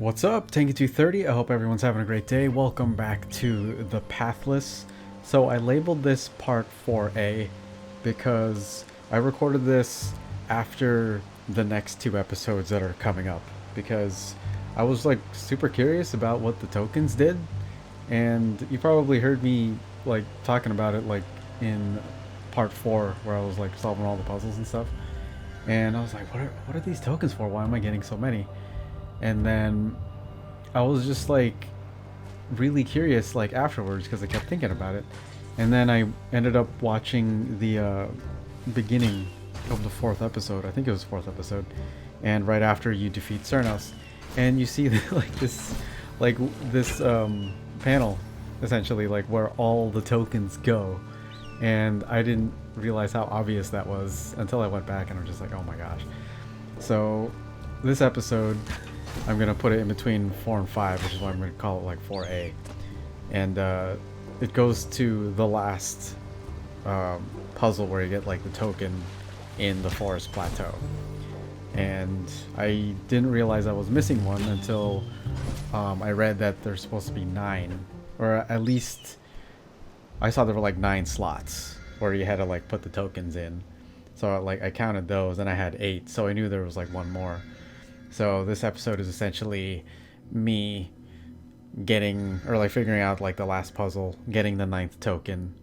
What's up, Tanky230? I hope everyone's having a great day. Welcome back to the Pathless. So I labeled this part 4a because I recorded this after the next two episodes that are coming up, because I was like super curious about what the tokens did, and you probably heard me like talking about it like in part 4 where I was like solving all the puzzles and stuff. And I was like, what are these tokens for? Why am I getting so many? And then I was just like really curious like afterwards because I kept thinking about it. And then I ended up watching the beginning of the fourth episode. I think it was fourth episode. And right after you defeat Cernos, and you see like this panel essentially, like where all the tokens go. And I didn't realize how obvious that was until I went back and I'm just like, oh my gosh. So this episode, I'm going to put it in between 4 and 5, which is why I'm going to call it like 4A. And it goes to the last puzzle where you get like the token in the forest plateau. And I didn't realize I was missing one until I read that there's supposed to be 9. Or at least I saw there were like 9 slots where you had to like put the tokens in. So like I counted those and I had 8. So I knew there was like one more. So this episode is essentially me getting, or like figuring out like the last puzzle, getting the 9th token,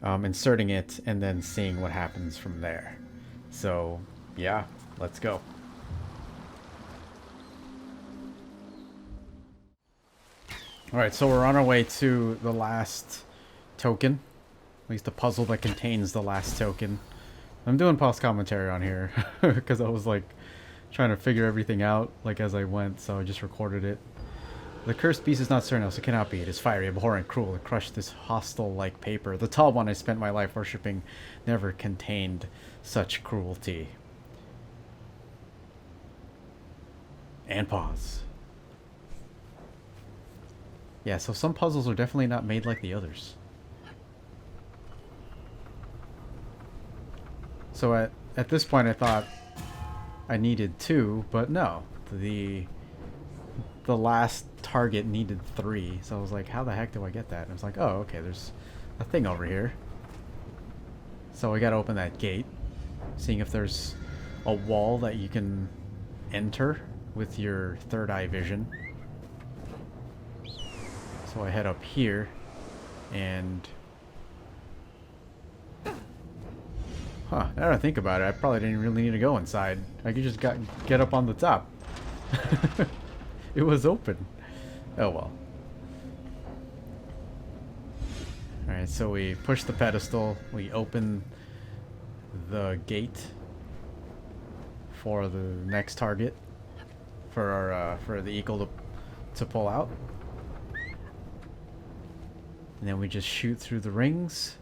inserting it, and then seeing what happens from there. So yeah, let's go. Alright, so we're on our way to the last token, at least the puzzle that contains the last token. I'm doing post commentary on here because I was like trying to figure everything out like as I went, so I just recorded it. The cursed beast is not Cernos, it cannot be. It is fiery, abhorrent, cruel. It crushed this hostile like paper. The tall one I spent my life worshipping never contained such cruelty. And pause. Yeah, so some puzzles are definitely not made like the others. So at this point I thought I needed 2, but no. The last target needed 3. So I was like, how the heck do I get that? And I was like, oh, okay, there's a thing over here. So I gotta open that gate, seeing if there's a wall that you can enter with your third eye vision. So I head up here, and now that I think about it, I probably didn't really need to go inside. I could just get up on the top. It was open. Oh well. Alright, so we push the pedestal, we open the gate for the next target, for our for the eagle to pull out. And then we just shoot through the rings.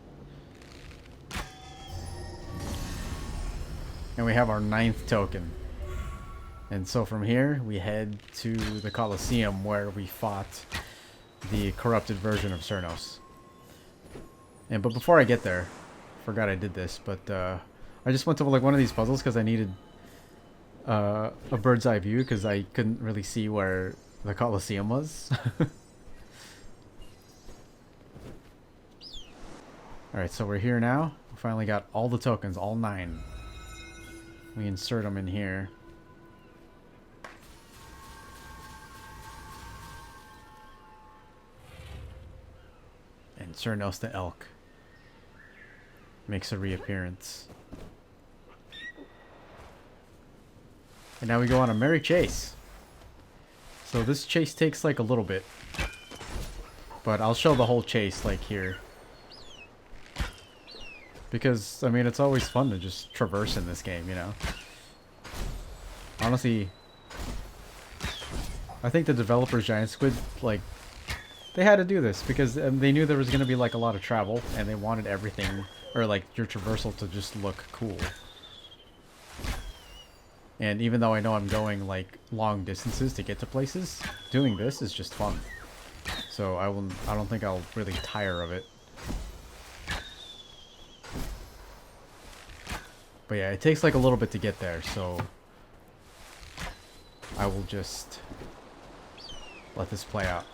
And we have our 9th token. And so from here, we head to the Colosseum where we fought the corrupted version of Cernos. But before I get there, forgot I did this, but I just went to like one of these puzzles because I needed a bird's eye view because I couldn't really see where the Colosseum was. Alright, so we're here now. We finally got all the tokens, all 9. We insert them in here. And Cernos the elk makes a reappearance. And now we go on a merry chase. So this chase takes like a little bit, but I'll show the whole chase like here. Because, I mean, it's always fun to just traverse in this game, you know? Honestly, I think the developers, Giant Squid, like, they had to do this because they knew there was going to be, like, a lot of travel, and they wanted everything, or, like, your traversal to just look cool. And even though I know I'm going, like, long distances to get to places, doing this is just fun. So I don't think I'll really tire of it. But yeah, it takes like a little bit to get there, so I will just let this play out.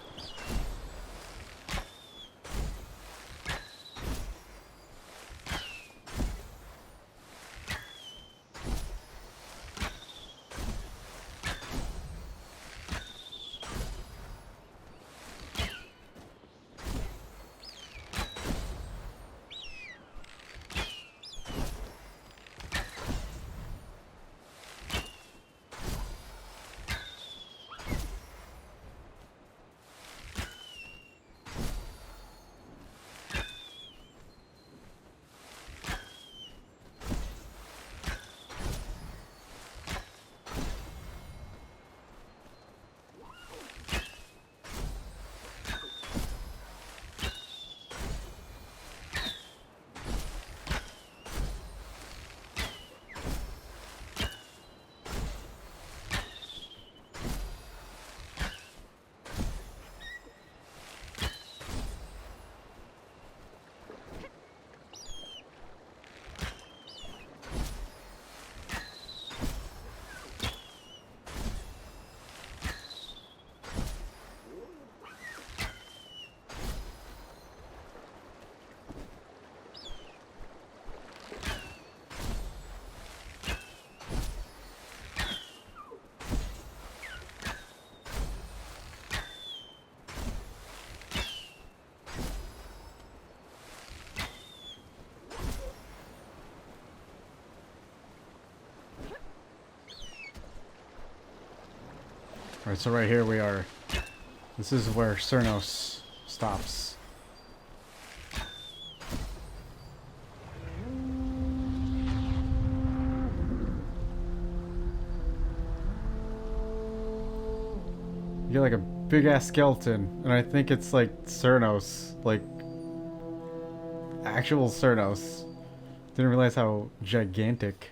Alright, so right here we are. This is where Cernos stops. You get like a big ass skeleton, and I think it's like Cernos, like actual Cernos. Didn't realize how gigantic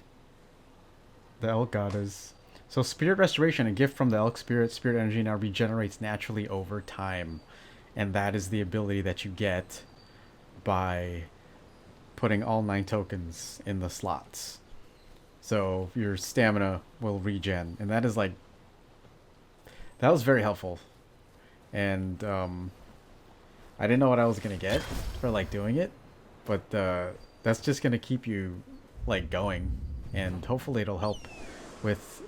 the elk god is. So spirit restoration, a gift from the elk spirit. Spirit energy now regenerates naturally over time. And that is the ability that you get by putting all 9 tokens in the slots. So your stamina will regen. And that is like... that was very helpful. And I didn't know what I was going to get for like doing it. But that's just going to keep you like going. And hopefully it'll help with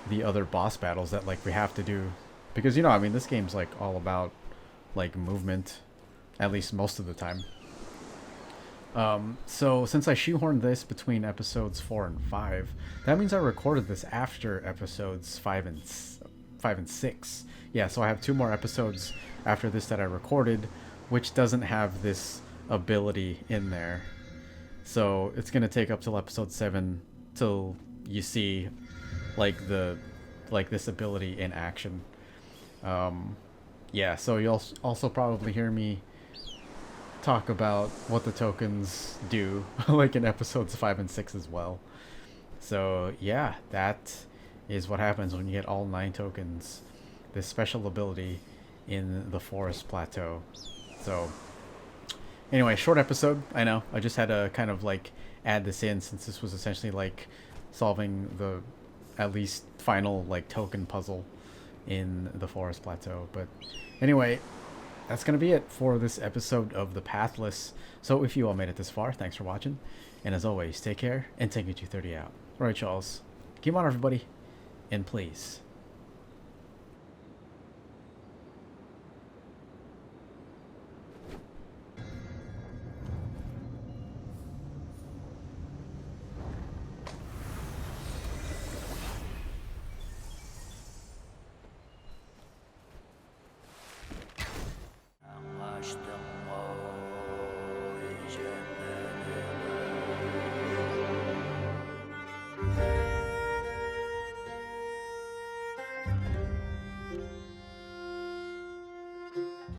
the other boss battles that like we have to do, because you know, I mean, this game's like all about like movement, at least most of the time. So since I shoehorned this between episodes 4 and 5, that means I recorded this after episodes 5 and 6. Yeah, so I have 2 more episodes after this that I recorded, which doesn't have this ability in there. So it's gonna take up till episode 7 till you see like this ability in action. Yeah, so you'll also probably hear me talk about what the tokens do like in episodes 5 and 6 as well. So yeah, that is what happens when you get all 9 tokens, this special ability in the forest plateau. So anyway, short episode, I know. I just had to kind of like add this in since this was essentially like solving the at least final like token puzzle in the forest plateau. But anyway, that's gonna be it for this episode of the Pathless. So if you all made it this far, thanks for watching, and as always, take care and take it to 30 out. Alright, Charles, keep on everybody, and please